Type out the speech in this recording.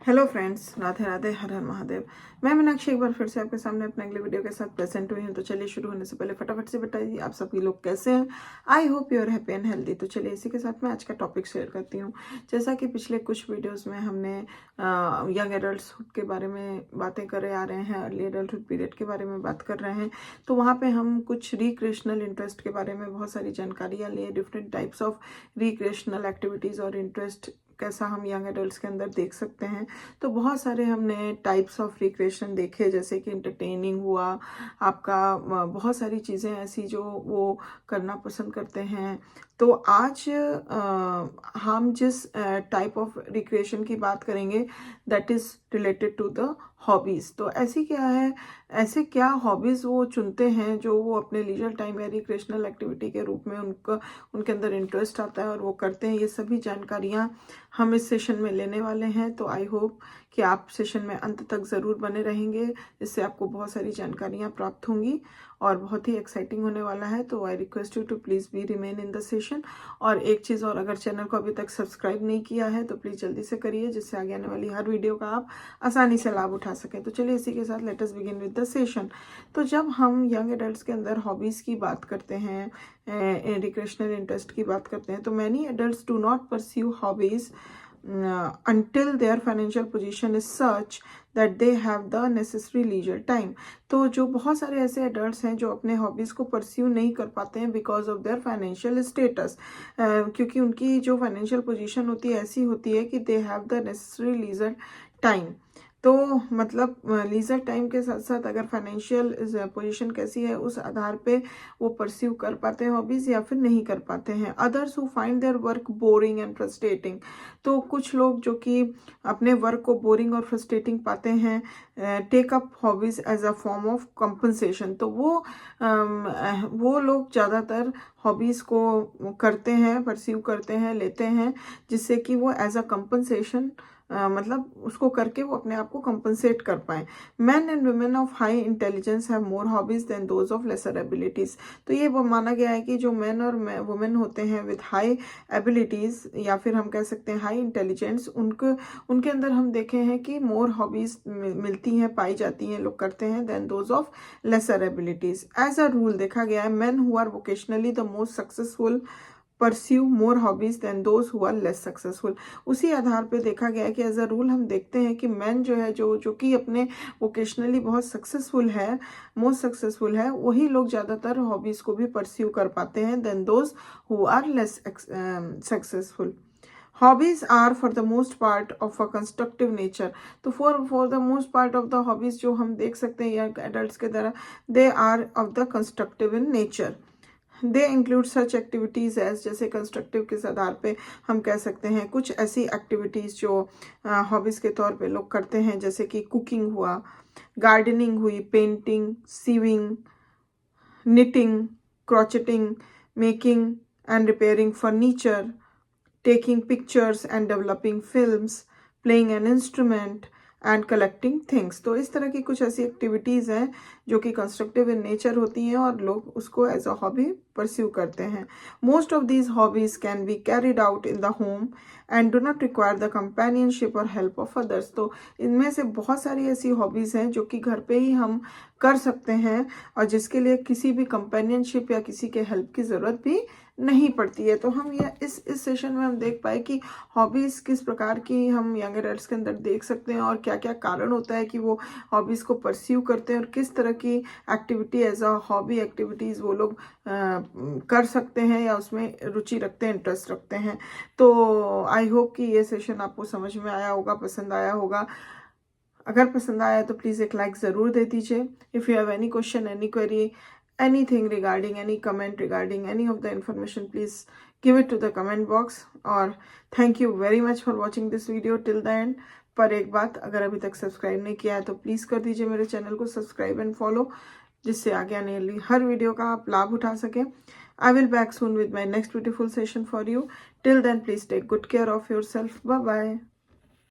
Hello friends, Radhe Radhe, हर हर महादेव। मैं मीनाक्षी एक बार फिर से आपके सामने अपने अगले वीडियो के साथ प्रेजेंट हुई हूँ। तो चलिए शुरू होने से पहले फटाफट से बताइए आप सभी लोग कैसे हैं। I hope you are happy and healthy. तो चलिए इसी के साथ मैं आज का टॉपिक शेयर करती हूँ। जैसा कि पिछले कुछ वीडियोस में हमने यंग एडल्टहुड के बारे में बातें करे आ रहे हैं, अर्ली एडल्टहुड पीरियड के बारे में बात कर रहे हैं। तो वहाँ पे हम कुछ रिक्रिएशनल इंटरेस्ट के बारे में बहुत सारी जानकारियाँ लिए, different types of recreational activities और इंटरेस्ट कैसा हम यंग एडल्ट्स के अंदर देख सकते हैं। तो बहुत सारे हमने टाइप्स ऑफ रिक्रिएशन देखे, जैसे कि इंटरटेनिंग हुआ आपका, बहुत सारी चीज़ें ऐसी जो वो करना पसंद करते हैं। तो आज हम जिस टाइप ऑफ रिक्रिएशन की बात करेंगे that is related to the hobbies. तो ऐसी क्या है, ऐसे क्या हॉबीज़ वो चुनते हैं जो वो अपने लीजर टाइम या रिक्रिएशनल एक्टिविटी के रूप में उनके अंदर इंटरेस्ट आता है और वो करते हैं। ये सभी जानकारियाँ हम इस सेशन में लेने वाले हैं। तो आई होप कि आप सेशन में अंत तक ज़रूर बने रहेंगे, इससे आपको बहुत सारी जानकारियाँ प्राप्त होंगी और बहुत ही एक्साइटिंग होने वाला है। तो I request you to please be remain in the session. और एक चीज़ और, अगर चैनल को अभी तक सब्सक्राइब नहीं किया है तो प्लीज़ जल्दी से करिए, जिससे आगे आने वाली हर वीडियो का आप आसानी से लाभ उठा सकें। तो चलिए इसी के साथ let us begin with the session. तो जब हम यंग एडल्ट्स के अंदर हॉबीज़ की बात करते हैं, रिक्रिएशनल इंटरेस्ट की बात करते हैं, तो many adults do not pursue hobbies until their financial position is such that they have the necessary leisure time। तो जो बहुत सारे ऐसे एडल्ट्स हैं जो अपने हॉबीज़ को परस्यू नहीं कर पाते हैं because of their financial status, क्योंकि उनकी जो फाइनेंशियल पोजीशन होती है ऐसी होती है कि they have the necessary leisure time. तो मतलब लीजर टाइम के साथ साथ अगर फाइनेंशियल पोजीशन कैसी है उस आधार पे वो परस्यू कर पाते हैं हॉबीज़ या फिर नहीं कर पाते हैं। Others who find their work boring and frustrating. तो कुछ लोग जो कि अपने वर्क को बोरिंग और फ्रस्ट्रेटिंग पाते हैं, take up hobbies as a form of compensation. तो वो लोग ज़्यादातर हॉबीज़ को करते हैं, परस्यू करते हैं, लेते हैं, जिससे कि वो एज अ कंपनसेशन मतलब उसको करके वो अपने आप को कंपनसेट कर पाए। Men and women of high intelligence have more hobbies than those of lesser abilities. तो ये वो माना गया है कि जो मैन और वुमेन होते हैं विद हाई एबिलिटीज या फिर हम कह सकते हैं हाई इंटेलिजेंस, उनके अंदर हम देखे हैं कि मोर हॉबीज मिलती हैं, पाई जाती हैं, लोग करते हैं then those of lesser abilities. As a rule देखा गया है men who are vocationally the most successful pursue more hobbies than those who are less successful. उसी आधार पे देखा गया है कि एज अ रूल हम देखते हैं कि मैन जो है जो कि अपने वोकेशनली बहुत सक्सेसफुल है, मोस्ट सक्सेसफुल है, वही लोग ज़्यादातर हॉबीज़ को भी परस्यू कर पाते हैं then those who are less successful. Hobbies are for the most part of a constructive nature. तो for the most part of the hobbies जो हम देख सकते हैं यंग एडल्ट्स के द्वारा, they are of the constructive in nature. They include such activities as, जैसे constructive के आधार पे हम कह सकते हैं कुछ ऐसी एक्टिविटीज़ जो हॉबीज़ के तौर पे लोग करते हैं, जैसे कि कुकिंग हुआ, गार्डनिंग हुई, painting, sewing, knitting, crocheting, making and repairing furniture, taking pictures and developing films, playing an instrument and collecting things. तो इस तरह की कुछ ऐसी एक्टिविटीज़ हैं जो कि कंस्ट्रक्टिव इन नेचर होती हैं और लोग उसको एज अ हॉबी परस्यू करते हैं। Most of these hobbies can be carried out in the home and do not require the companionship और हेल्प ऑफ अदर्स। तो इनमें से बहुत सारी ऐसी हॉबीज़ हैं जो कि घर पे ही हम कर सकते हैं और जिसके लिए किसी भी कंपेनियनशिप या किसी के हेल्प की ज़रूरत भी नहीं पड़ती है। तो हम ये इस सेशन में हम देख पाए कि हॉबीज़ किस प्रकार की हम यंग एडल्ट्स के अंदर देख सकते हैं और क्या क्या कारण होता है कि वो हॉबीज़ को परस्यू करते हैं और किस तरह की activity as a hobby activities वो लोग कर सकते हैं या उसमें रुचि रखते हैं, इंटरेस्ट रखते हैं। तो आई होप कि ये सेशन आपको समझ में आया होगा, पसंद आया होगा। अगर पसंद आया तो प्लीज़ एक लाइक ज़रूर दे दीजिए। If you have any question, any query, anything regarding any comment regarding any of the information, please give it to the comment box। और thank you very much for watching this video till the end। पर एक बात, अगर अभी तक subscribe नहीं किया है तो प्लीज़ कर दीजिए मेरे चैनल को सब्सक्राइब एंड फॉलो, जिससे आगे आने वाली हर वीडियो का आप लाभ उठा सकें। I will back soon with my next beautiful session for you। Till then, please take good care of yourself। Bye bye।